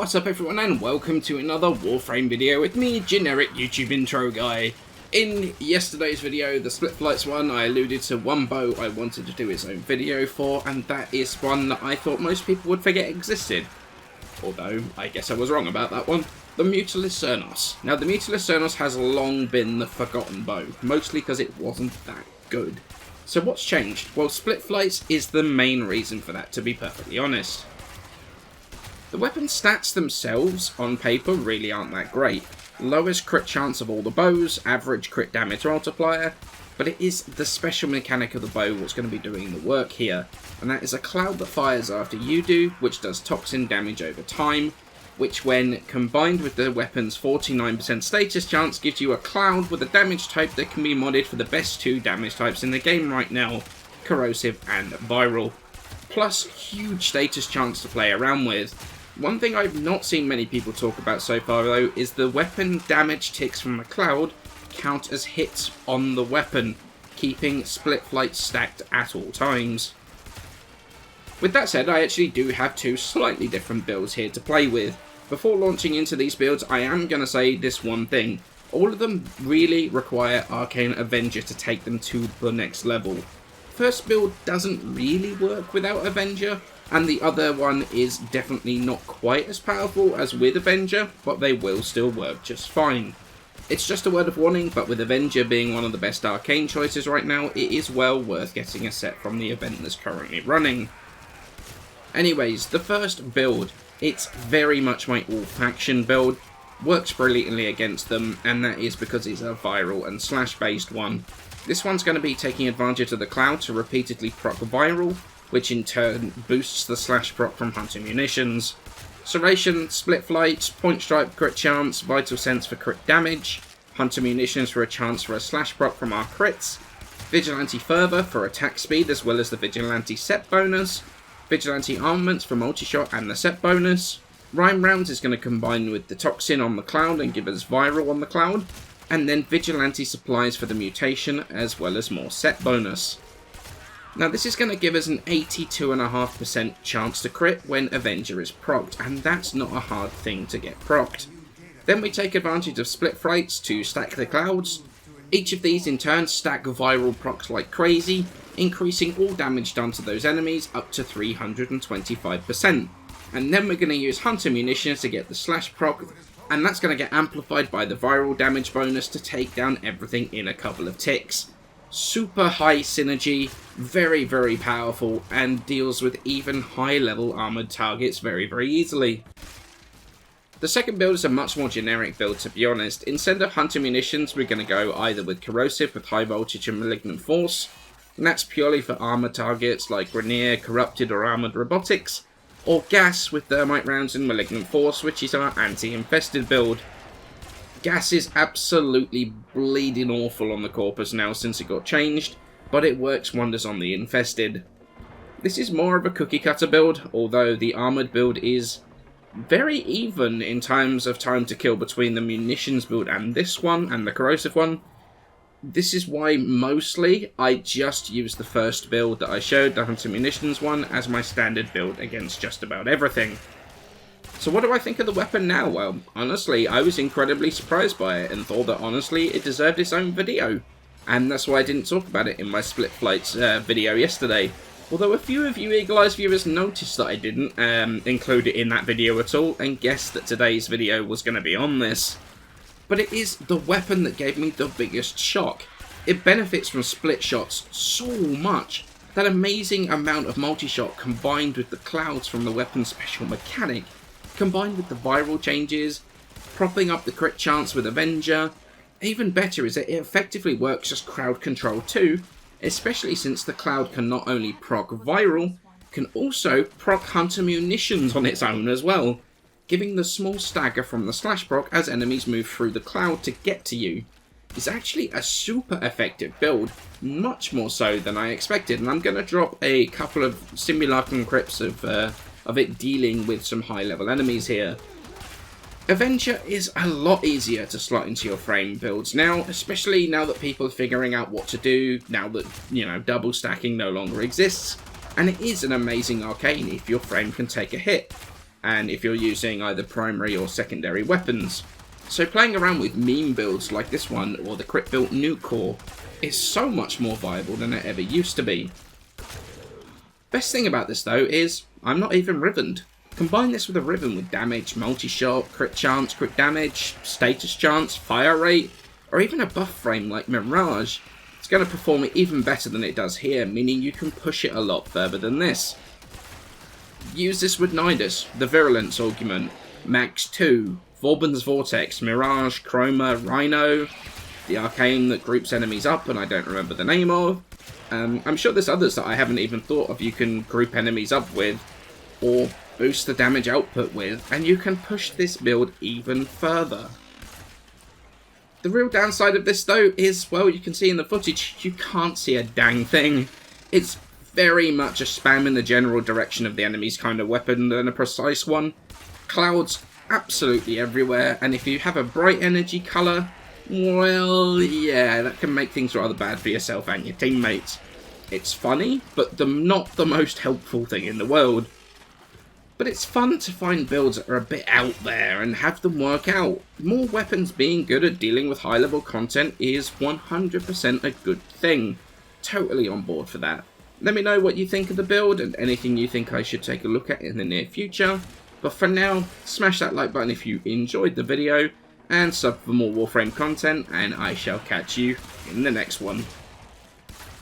What's up everyone and welcome to another Warframe video with me, generic YouTube intro guy. In yesterday's video, the Split Flights one, I alluded to one bow I wanted to do its own video for, and that is one that I thought most people would forget existed. Although, I guess I was wrong about that one. The Mutalist Cernos. Now the Mutalist Cernos has long been the forgotten bow, mostly because it wasn't that good. So what's changed? Well, Split Flights is the main reason for that, to be perfectly honest. The weapon stats themselves, on paper, really aren't that great. Lowest crit chance of all the bows, average crit damage multiplier, but it is the special mechanic of the bow what's going to be doing the work here, and that is a cloud that fires after you do, which does toxin damage over time, which when combined with the weapon's 49% status chance gives you a cloud with a damage type that can be modded for the best two damage types in the game right now, Corrosive and Viral. Plus huge status chance to play around with. One thing I've not seen many people talk about so far though is the weapon damage ticks from the cloud count as hits on the weapon, keeping Split Flights stacked at all times. With that said, I actually do have two slightly different builds here to play with. Before launching into these builds, I am going to say this one thing. All of them really require Arcane Avenger to take them to the next level. First build doesn't really work without Avenger, and the other one is definitely not quite as powerful as with Avenger, but they will still work just fine. It's just a word of warning, but with Avenger being one of the best Arcane choices right now, it is well worth getting a set from the event that's currently running. Anyways, the first build, it's very much my all-faction build, works brilliantly against them, and that is because it's a viral and slash based one. This one's going to be taking advantage of the cloud to repeatedly proc viral, which in turn boosts the slash proc from Hunter Munitions. Serration, Split Flights, Point Stripe crit chance, Vital Sense for crit damage, Hunter Munitions for a chance for a slash proc from our crits, Vigilante Fervor for attack speed as well as the Vigilante set bonus, Vigilante Armaments for multi-shot and the set bonus, Rhyme Rounds is going to combine with the Toxin on the cloud and give us Viral on the cloud, and then Vigilante Supplies for the mutation as well as more set bonus. Now this is going to give us an 82.5% chance to crit when Avenger is procced, and that's not a hard thing to get procced. Then we take advantage of Split Flights to stack the clouds. Each of these in turn stack viral procs like crazy, increasing all damage done to those enemies up to 325%. And then we're going to use Hunter Munitions to get the slash proc, and that's going to get amplified by the viral damage bonus to take down everything in a couple of ticks. Super high synergy, very very powerful, and deals with even high level armoured targets very easily. The second build is a much more generic build, to be honest. Instead of Hunter Munitions, we're going to go either with Corrosive with High Voltage and Malignant Force, and that's purely for armoured targets like Grenier, Corrupted or Armoured Robotics, or Gas with Thermite Rounds and Malignant Force, which is our anti-infested build. Gas is absolutely bleeding awful on the Corpus now since it got changed, but it works wonders on the infested. This is more of a cookie cutter build, although the armoured build is very even in terms of time to kill between the munitions build and this one, and the corrosive one. This is why mostly I just use the first build that I showed, the Hunter Munitions one, as my standard build against just about everything. So what do I think of the weapon now? Well, honestly, I was incredibly surprised by it and thought that honestly it deserved its own video. And that's why I didn't talk about it in my Split Flights video yesterday. Although a few of you Eagle Eyes viewers noticed that I didn't include it in that video at all and guessed that today's video was going to be on this. But it is the weapon that gave me the biggest shock. It benefits from split shots so much. That amazing amount of multi-shot combined with the clouds from the weapon's special mechanic, combined with the viral changes, propping up the crit chance with Avenger. Even better is that it effectively works as crowd control too, especially since the cloud can not only proc viral, can also proc Hunter Munitions on its own as well, giving the small stagger from the slash proc as enemies move through the cloud to get to you. It's actually a super effective build, much more so than I expected, and I'm going to drop a couple of simulacrum clips of it dealing with some high level enemies here. Avenger is a lot easier to slot into your frame builds now, especially now that people are figuring out what to do, now that, you know, double stacking no longer exists, and it is an amazing arcane if your frame can take a hit. and if you're using either primary or secondary weapons. So playing around with meme builds like this one, or the crit built nuke core, is so much more viable than it ever used to be. Best thing about this though is, I'm not even rivened. Combine this with a riven with damage, multi-shot, crit chance, crit damage, status chance, fire rate, or even a buff frame like Mirage, it's going to perform even better than it does here, meaning you can push it a lot further than this. Use this with Nidus, the Virulence Augment, Max 2, Vauban's Vortex, Mirage, Chroma, Rhino, the Arcane that groups enemies up and I don't remember the name of. I'm sure there's others that I haven't even thought of you can group enemies up with, or boost the damage output with, and you can push this build even further. The real downside of this though is, well, you can see in the footage, you can't see a dang thing. It's very much a spam in the general direction of the enemy's kind of weapon than a precise one. Clouds absolutely everywhere, and if you have a bright energy colour, well, yeah, that can make things rather bad for yourself and your teammates. It's funny, but not the most helpful thing in the world. But it's fun to find builds that are a bit out there and have them work out. More weapons being good at dealing with high level content is 100% a good thing. Totally on board for that. Let me know what you think of the build and anything you think I should take a look at in the near future. But for now, smash that like button if you enjoyed the video, and sub for more Warframe content, and I shall catch you in the next one.